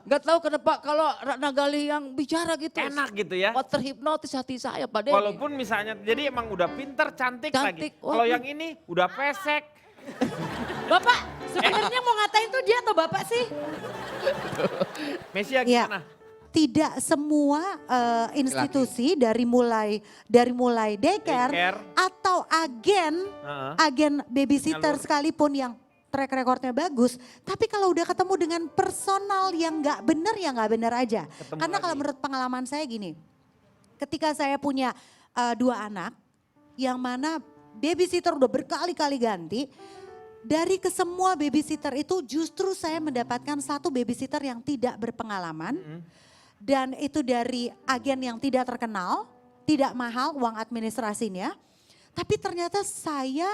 Nggak tahu kenapa kalau Ratna Gali yang bicara gitu. Enak gitu ya. Oh, terhipnotis hati saya Pak Denny. Walaupun misalnya, jadi emang udah pinter, cantik lagi. Cantik, wah. Kalau yang ini udah pesek. Bapak sebenarnya mau ngatain tuh dia atau bapak sih? Mesia Ya. gimana? Tidak semua institusi dari mulai daycare Daycare. atau agen babysitter Ngalur. sekalipun yang track recordnya bagus, tapi kalau udah ketemu dengan personal yang nggak benar ya nggak benar aja. Ketemu Karena kalau lagi. menurut pengalaman saya gini, ketika saya punya 2 anak, yang mana babysitter udah berkali-kali ganti, dari kesemua babysitter itu justru saya mendapatkan satu babysitter yang tidak berpengalaman. Dan itu dari agen yang tidak terkenal, tidak mahal uang administrasinya. Tapi ternyata saya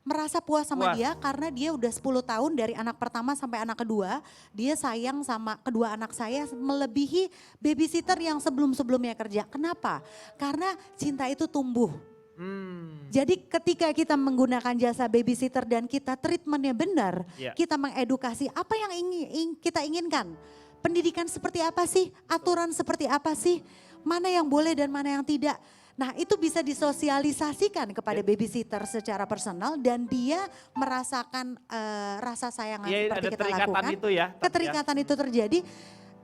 merasa puas sama Puas. dia karena dia udah 10 tahun dari anak pertama sampai anak kedua. Dia sayang sama kedua anak saya melebihi babysitter yang sebelum-sebelumnya kerja. Kenapa? Karena cinta itu tumbuh. Jadi ketika kita menggunakan jasa babysitter dan kita treatmentnya benar, Iya. kita mengedukasi apa yang kita inginkan. Pendidikan seperti apa sih? Aturan seperti apa sih? Mana yang boleh dan mana yang tidak. Nah itu bisa disosialisasikan kepada babysitter secara personal dan dia merasakan rasa sayang Iya, seperti ada kita keterikatan lakukan. itu ya, tapi ya. Keterikatan itu terjadi,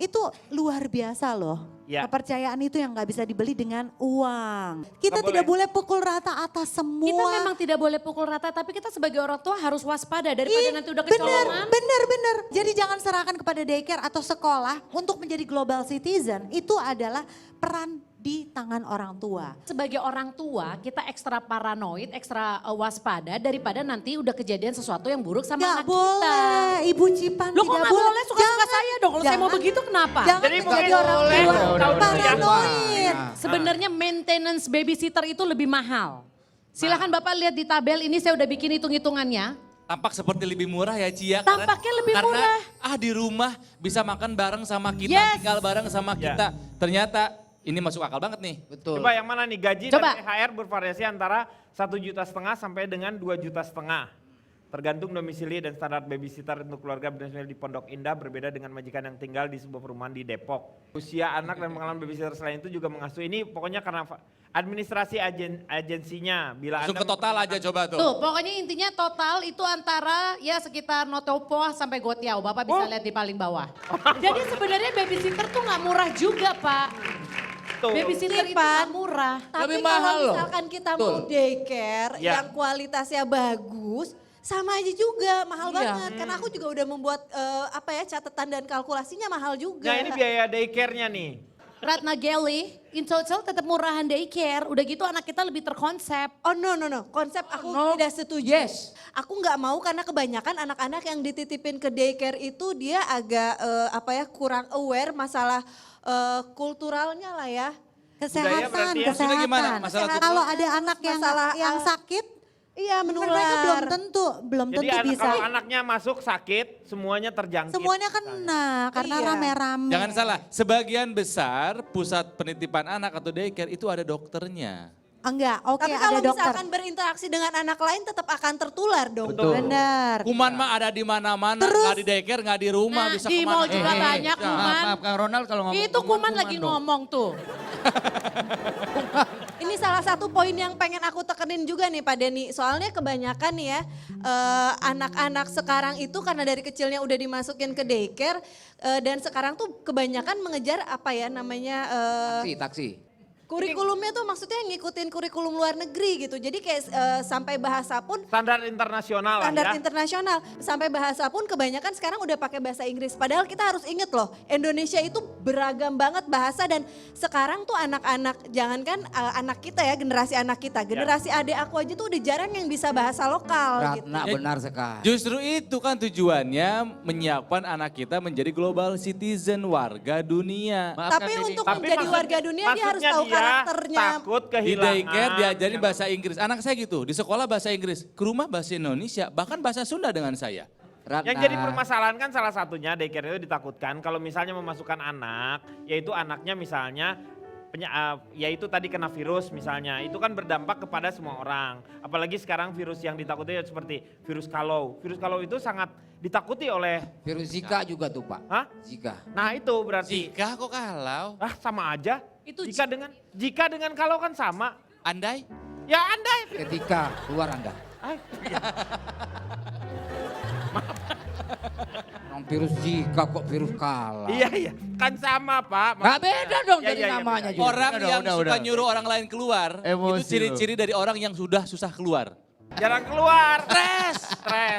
itu luar biasa loh. Ya. Kepercayaan itu yang gak bisa dibeli dengan uang. Kita Nggak tidak boleh pukul rata atas semua. Kita memang tidak boleh pukul rata, tapi kita sebagai orang tua harus waspada daripada nanti udah Bener, kecolongan. bener. Jadi jangan serahkan kepada daycare atau sekolah untuk menjadi global citizen. Itu adalah peran di tangan orang tua. Sebagai orang tua kita ekstra paranoid, ekstra waspada daripada nanti udah kejadian sesuatu yang buruk sama Gak anak kita. boleh, Ibu Cipan Lo kok tidak gak boleh suka-suka Jangan, saya dong, kalau saya mau jangan. begitu kenapa? Jangan Jadi menjadi mungkin orang boleh, tua udah, paranoid. Sebenarnya maintenance babysitter itu lebih mahal. Silahkan Bapak lihat di tabel ini saya udah bikin hitung-hitungannya. Tampak seperti lebih murah ya Cia. Tampaknya lebih karena, murah. di rumah bisa makan bareng sama kita, Yes. tinggal bareng sama Ya. kita. Ternyata ini masuk akal banget nih. Betul. Coba yang mana nih, gaji Coba. dan THR bervariasi antara 1,5 juta sampai dengan 2,5 juta. Tergantung domisili dan standar babysitter untuk keluarga berdomisili di Pondok Indah berbeda dengan majikan yang tinggal di sebuah perumahan di Depok. Usia anak dan pengalaman babysitter selain itu juga mengasuh ini pokoknya karena administrasi agensinya. Bila Langsung Anda ke total aja coba tuh. Tuh pokoknya intinya total itu antara ya sekitar Notopo sampai Gotiau. Bapak bisa lihat di paling bawah. Jadi sebenarnya babysitter tuh nggak murah juga Pak. Tuh. Babysitter itu nggak murah. Tapi Lebih mahal kalau loh. misalkan kita Betul. mau daycare Ya. yang kualitasnya bagus, sama aja juga mahal Iya. banget. Karena aku juga udah membuat catatan dan kalkulasinya mahal juga. Nah ini biaya daycare-nya nih. Ratna Gali, in total tetap murahan daycare. Udah gitu anak kita lebih terkonsep. Oh no. Konsep aku No. tidak setuju. Yes. Aku nggak mau karena kebanyakan anak-anak yang dititipin ke daycare itu dia agak kurang aware masalah kulturalnya lah ya. Kesehatan, berarti ya. Maksudnya gimana? kesehatan. Masalah Kalau ada anak yang Masalah, sakit, Iya menular. mereka belum Jadi tentu bisa. kalau anaknya masuk sakit semuanya terjangkit. Semuanya kena karena Iya. rame-rame. Jangan salah, sebagian besar pusat penitipan anak atau daycare itu ada dokternya. Enggak, oke Tapi ada kalau dokter. misalkan berinteraksi dengan anak lain tetap akan tertular dong. Betul. Benar. Kuman mah ada di mana-mana, nggak di daycare, nggak di rumah, Nah bisa di kemana. mall juga banyak kuman. Maaf Kang Ronald kalau ngomong Itu kuman lagi dong. ngomong tuh. Ini salah satu poin yang pengen aku tekenin juga nih Pak Denny. Soalnya kebanyakan nih ya anak-anak sekarang itu karena dari kecilnya udah dimasukin ke daycare dan sekarang tuh kebanyakan mengejar apa ya namanya Taksi. kurikulumnya tuh maksudnya ngikutin kurikulum luar negeri gitu. Jadi kayak sampai bahasa pun Standar internasional lah standar ya. internasional. Sampai bahasa pun kebanyakan sekarang udah pakai bahasa Inggris. Padahal kita harus inget loh, Indonesia itu beragam banget bahasa dan sekarang tuh anak-anak, jangankan anak kita ya, generasi anak kita. Generasi adik aku aja tuh udah jarang yang bisa bahasa lokal gitu. Ratna benar sekali. Justru itu kan tujuannya menyiapkan anak kita menjadi global citizen, warga dunia. Tapi untuk menjadi warga dunia dia harus maksudnya tahu karakternya. takut Di kehilangan. daycare diajarin bahasa Inggris. Anak saya gitu, di sekolah bahasa Inggris, ke rumah bahasa Indonesia, bahkan bahasa Sunda dengan saya. Ratna. Yang jadi permasalahan kan salah satunya daycare itu ditakutkan kalau misalnya memasukkan anak, yaitu anaknya misalnya yaitu tadi kena virus misalnya, itu kan berdampak kepada semua orang. Apalagi sekarang virus yang ditakuti seperti virus kalau. Virus kalau itu sangat ditakuti oleh, Virus Zika juga tuh Pak. hah? Zika. Nah itu berarti, Jika kok kalau, sama aja. Itu Jika dengan kalau kan sama. andai Ya andai. Ketika keluar Anda. Ay, Virus Zika kok virus kalah. iya, kan sama Pak. Gak beda dong Ya, dari ya, ya, namanya benar. juga. orang yang suka udah. nyuruh orang lain keluar, Emosi itu ciri-ciri dari orang yang sudah susah keluar. Jarang keluar. Stres,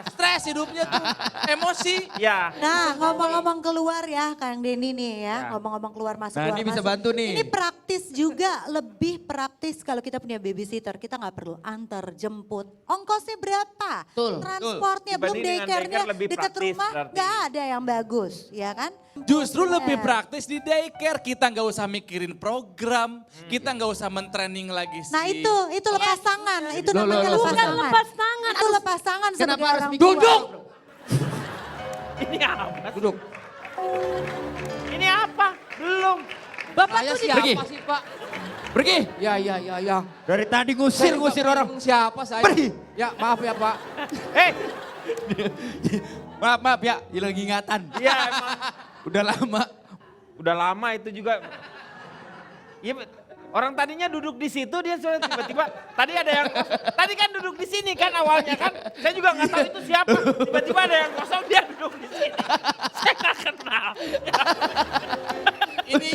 stres hidupnya tuh, emosi. Ya. Nah, ngomong-ngomong keluar ya, Kang Denny nih ya, Ya. ngomong-ngomong keluar masuk. Nah, keluar ini bisa masuk. bantu nih. Ini praktis juga, lebih praktis kalau kita punya babysitter. Kita nggak perlu antar, jemput. Ongkosnya berapa? Betul. Transportnya, belum Dibanding dengan daycare-nya daycare lebih dekat praktis rumah berarti. nggak ada yang bagus, ya kan? Justru Ongkosnya. lebih praktis di daycare, kita nggak usah mikirin program, kita nggak usah mentraining lagi sih. Nah itu lepas tangan, itu Loh, namanya loh, lepas bukan tangan. lepas tangan. Itu lepas tangan Kenapa sebagai harus orang mikir? tua. Duduk! Ini apa? Duduk. Ini apa? Belum. Bapak Saya tuh di siapa sih Pak? Pergi. Ya. Dari tadi ngusir orang. Siapa saya? Pergi. Ya maaf ya Pak. Hei, Maaf ya, hilang ingatan. iya emang. Udah lama. Udah lama itu juga. Iya, orang tadinya duduk di situ dia sudah tiba-tiba tadi ada yang tadi kan duduk di sini kan awalnya kan. Saya juga nggak tahu itu siapa. Tiba-tiba ada yang kosong dia duduk di sini. Saya nggak kenal. Ini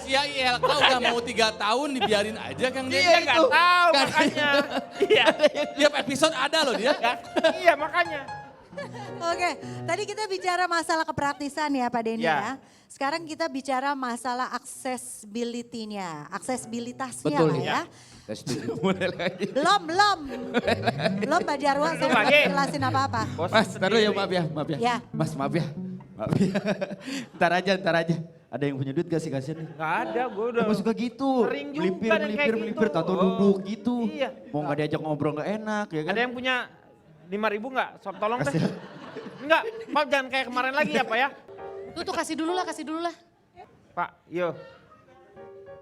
usia ILK udah mau 3 tahun dibiarin aja Kang Dia Denny. nggak tahu makanya. Iya. Tiap episode ada loh dia. Iya makanya. Oke, tadi kita bicara masalah kepraktisan ya Pak Denny Ya. ya. Sekarang kita bicara masalah accessibility-nya, aksesibilitasnya Betul lah ya. Saya setuju. Mulai lagi. Belum Pak Jarwo, saya belum lagi. jelasin apa-apa. Bos Mas, taruh ya sendiri. maaf ya. Ya. Mas maaf ya. Maaf ya. ntar aja. Ada yang punya duit gak sih kasihan nih? Nggak ada, gue udah. Emang suka gitu. Sering juga ada yang kayak melipir, gitu. tato Oh, duduk gitu. iya. Mau gak diajak ngobrol gak enak ya kan? Ada yang punya 5.000 nggak? Sob tolong deh. Enggak, Pak jangan kayak kemarin lagi ya Pak ya. Tuh kasih dulu lah. Pak, yuk.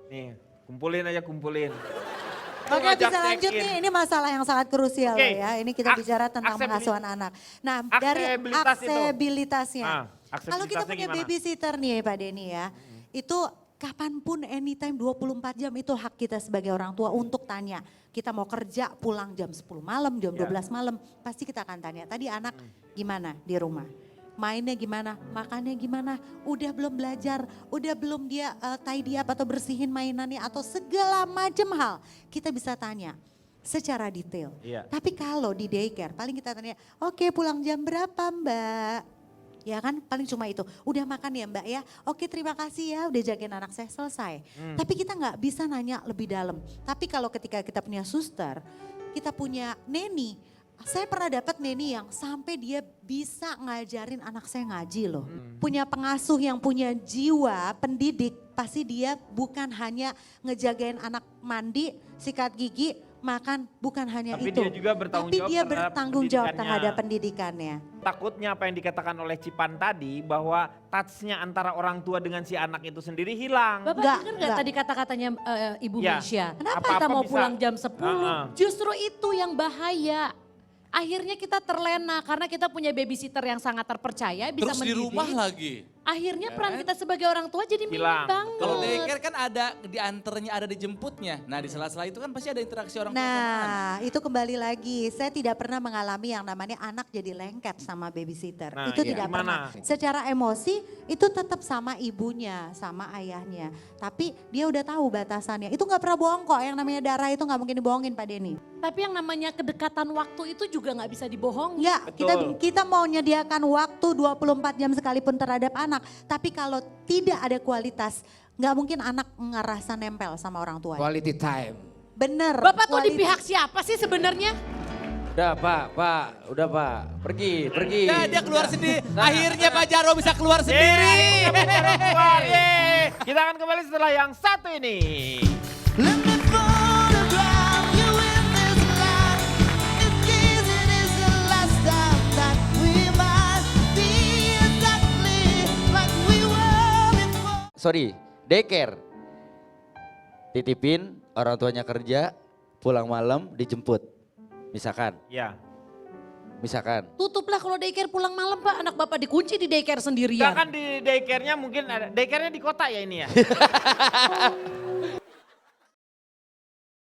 Nih, kumpulin. Oke Ngajak bisa lanjut check-in. nih, ini masalah yang sangat krusial Oke. ya. Ini kita bicara tentang pengasuhan anak. Nah dari Aksesibilitas itu. aksesibilitasnya. Ah, Kalau kita aksesibilitasnya punya gimana? babysitter nih Pak Denny ya. Itu kapanpun anytime 24 jam itu hak kita sebagai orang tua untuk tanya. Kita mau kerja pulang jam 10 malam, jam 12 malam. Pasti kita akan tanya, tadi anak gimana di rumah? Mainnya gimana, makannya gimana, udah belum belajar, udah belum dia tidy up atau bersihin mainannya atau segala macam hal. Kita bisa tanya secara detail. Iya. Tapi kalau di daycare paling kita tanya, oke pulang jam berapa Mbak? Ya kan paling cuma itu, udah makan ya Mbak ya, oke terima kasih ya udah jagain anak saya selesai. Tapi kita nggak bisa nanya lebih dalam. Tapi kalau ketika kita punya suster, kita punya neni, saya pernah dapat neni yang sampai dia bisa ngajarin anak saya ngaji loh. Punya pengasuh yang punya jiwa pendidik, pasti dia bukan hanya ngejagain anak mandi, sikat gigi, makan, bukan hanya Tapi itu. dia juga bertanggung Tapi jawab dia terhadap bertanggung jawab pendidikannya. terhadap pendidikannya. Takutnya apa yang dikatakan oleh Cipan tadi bahwa touch-nya antara orang tua dengan si anak itu sendiri hilang. Bapak Enggak, dengar enggak. nggak tadi kata-katanya Ibu Ya. Mesya? Kenapa? Kita Apa-apa mau bisa. pulang jam 10, justru itu yang bahaya. Akhirnya kita terlena karena kita punya babysitter yang sangat terpercaya, bisa Terus di mendidik. rumah lagi. Akhirnya peran kita sebagai orang tua jadi minim Hilang. banget. Kalau daycare kan ada diantarnya, ada dijemputnya. Nah di sela-sela itu kan pasti ada interaksi orang tua sama anak. Nah, itu kembali lagi. Saya tidak pernah mengalami yang namanya anak jadi lengket sama babysitter. Nah, itu iya. tidak Gimana? pernah. Secara emosi itu tetap sama ibunya, sama ayahnya. Tapi dia udah tahu batasannya. Itu nggak pernah bohong kok. Yang namanya darah itu nggak mungkin dibohongin Pak Denny. Tapi yang namanya kedekatan waktu itu juga nggak bisa dibohongi. Enggak, Betul. kita mau menyediakan waktu 24 jam sekalipun terhadap anak. Tapi kalau tidak ada kualitas, nggak mungkin anak ngerasa nempel sama orang tua. Quality time. Bener. Bapak tuh di kualitas. pihak siapa sih sebenarnya? Udah Pak, udah Pak. Pergi. Nah, dia keluar sendiri. Akhirnya Pak Jarwo bisa keluar sendiri. Keluar, yeay. Kita akan kembali setelah yang satu ini. Sorry, daycare. titipin, orang tuanya kerja, pulang malam dijemput. Misalkan, Ya. misalkan. Tutuplah kalau daycare pulang malam Pak, anak Bapak dikunci di daycare Enggak sendirian. kan di daycare-nya mungkin ada, daycare-nya di kota ya ini ya?